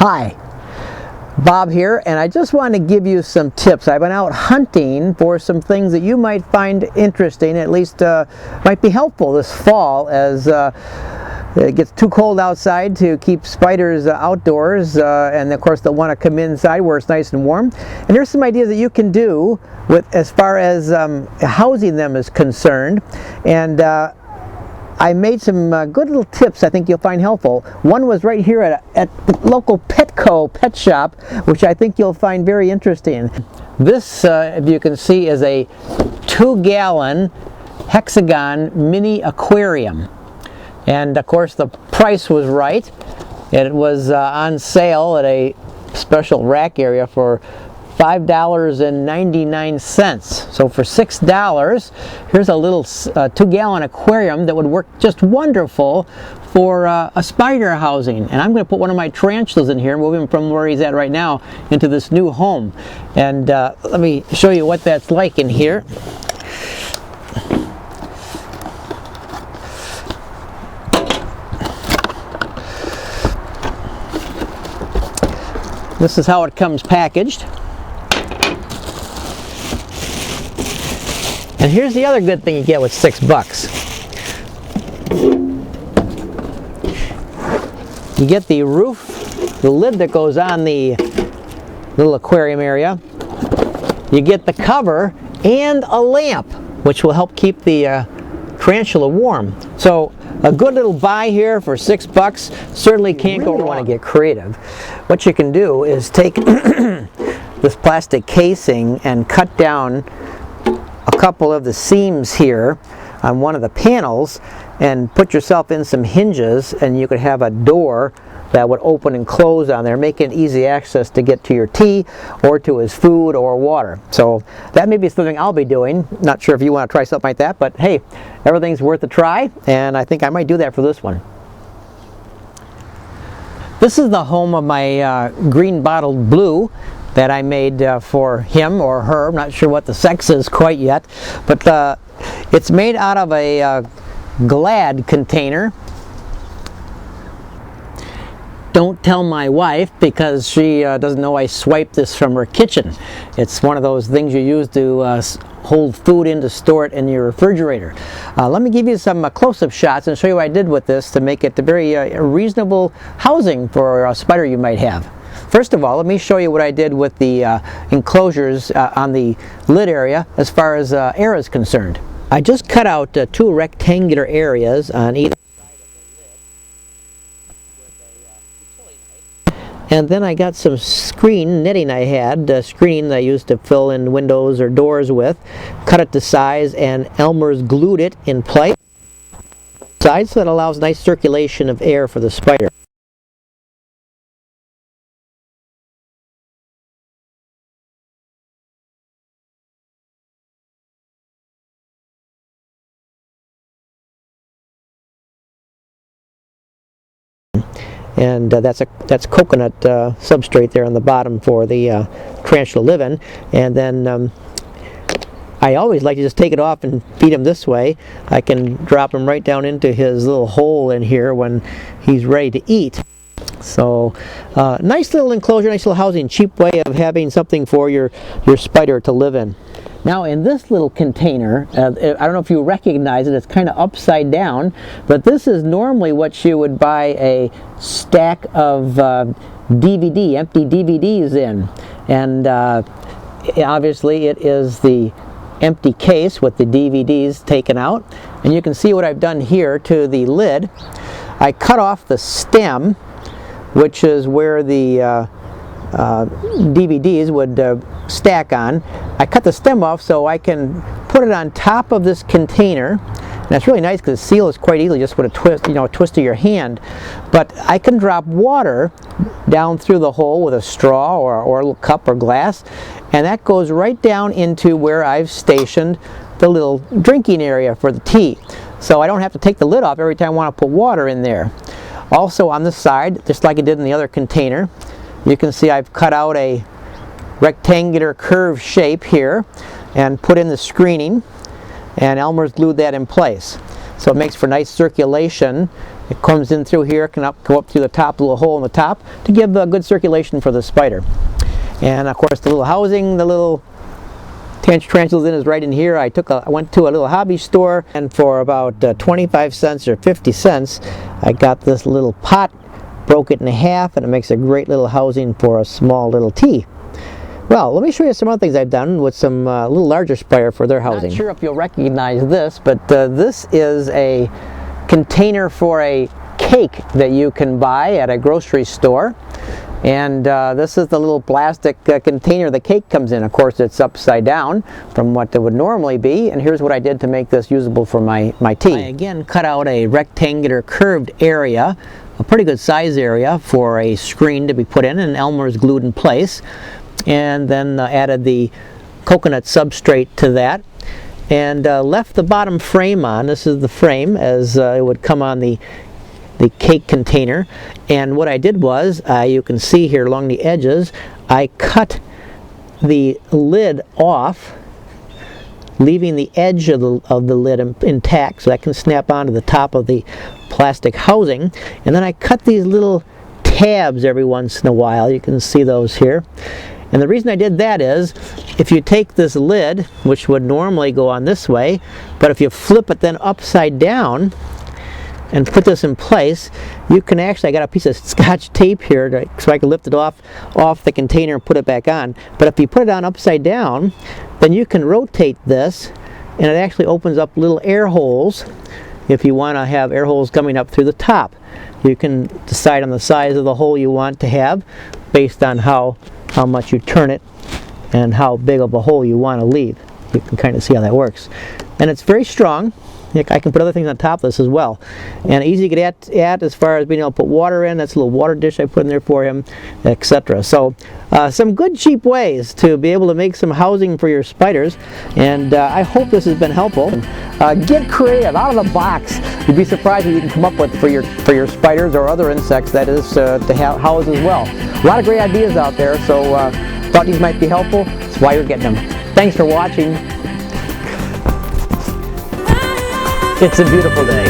Hi, Bob here, and I just want to give you some tips. I've been out hunting for some things that you might find interesting, at least might be helpful this fall as it gets too cold outside to keep spiders outdoors, and of course they'll want to come inside where it's nice and warm. And here's some ideas that you can do with as far as housing them is concerned. And I made some good little tips I think you'll find helpful. One was right here at the local Petco pet shop, which I think you'll find very interesting. This, if you can see, is a 2-gallon hexagon mini aquarium. And of course the price was right. It was on sale at a special rack area for $5.99. So for $6, here's a little 2-gallon aquarium that would work just wonderful for a spider housing. And I'm going to put one of my tarantulas in here, move him from where he's at right now into this new home. And let me show you what that's like in here. This is how it comes packaged. And here's the other good thing you get with $6. You get the roof, the lid that goes on the little aquarium area. You get the cover and a lamp, which will help keep the tarantula warm. So a good little buy here for $6. Certainly can't go wrong. You want to get creative. What you can do is take this plastic casing and cut down a couple of the seams here on one of the panels and put yourself in some hinges, and you could have a door that would open and close on there, making easy access to get to your tea or to his food or water. So that may be something I'll be doing. Not sure if you want to try something like that, but hey, everything's worth a try, and I think I might do that for this one. This is the home of my green bottled blue that I made for him or her. I'm not sure what the sex is quite yet, but it's made out of a Glad container. Don't tell my wife, because she doesn't know I swiped this from her kitchen. It's one of those things you use to hold food in to store it in your refrigerator. Let me give you some close-up shots and show you what I did with this to make it a very reasonable housing for a spider you might have. First of all, let me show you what I did with the enclosures on the lid area as far as air is concerned. I just cut out 2 rectangular areas on either side of the lid with a utility knife. And then I got some netting I had, screen that I used to fill in windows or doors with, cut it to size, and Elmer's glued it in place sides so that allows nice circulation of air for the spider. And that's coconut substrate there on the bottom for the tarantula to live in. And then I always like to just take it off and feed him this way. I can drop him right down into his little hole in here when he's ready to eat. So nice little enclosure, nice little housing, cheap way of having something for your spider to live in. Now in this little container, I don't know if you recognize it, it's kind of upside down, but this is normally what you would buy a stack of empty DVDs in. And obviously it is the empty case with the DVDs taken out. And you can see what I've done here to the lid. I cut off the stem, which is where the DVDs would stack on. I cut the stem off so I can put it on top of this container. And that's really nice because the seal is quite easily just with a twist of your hand. But I can drop water down through the hole with a straw or a little cup or glass, and that goes right down into where I've stationed the little drinking area for the tea. So I don't have to take the lid off every time I want to put water in there. Also on the side, just like I did in the other container, you can see I've cut out a rectangular curved shape here and put in the screening, and Elmer's glued that in place. So it makes for nice circulation It comes in through here, can go up through the top, little hole in the top to give good circulation for the spider. And of course the little housing, the little tarantulas in is right in here. I went to a little hobby store, and for about 25 cents or 50 cents I got this little pot, broke it in half, and it makes a great little housing for a small little tea. Well, let me show you some other things I've done with some little larger spider for their housing. Not sure if you'll recognize this, but this is a container for a cake that you can buy at a grocery store. And this is the little plastic container the cake comes in. Of course, it's upside down from what it would normally be. And here's what I did to make this usable for my tea. I again cut out a rectangular curved area, a pretty good size area for a screen to be put in, and Elmer's glued in place. And then added the coconut substrate to that, and left the bottom frame on. This is the frame as it would come on the cake container. And what I did was, you can see here along the edges, I cut the lid off, leaving the edge of the lid intact so that can snap onto the top of the plastic housing. And then I cut these little tabs every once in a while. You can see those here. And the reason I did that is, if you take this lid, which would normally go on this way, but if you flip it then upside down and put this in place, you can actually, I got a piece of Scotch tape here so I can lift it off the container and put it back on. But if you put it on upside down, then you can rotate this, and it actually opens up little air holes. If you want to have air holes coming up through the top, you can decide on the size of the hole you want to have based on how much you turn it and how big of a hole you want to leave. You can kind of see how that works. And it's very strong. I can put other things on top of this as well. And easy to get at as far as being able to put water in. That's a little water dish I put in there for him, etc. So some good cheap ways to be able to make some housing for your spiders. And I hope this has been helpful. Get creative, out of the box. You'd be surprised what you can come up with for your spiders or other insects, that is, to house as well. A lot of great ideas out there, so thought these might be helpful. That's why you're getting them. Thanks for watching. It's a beautiful day.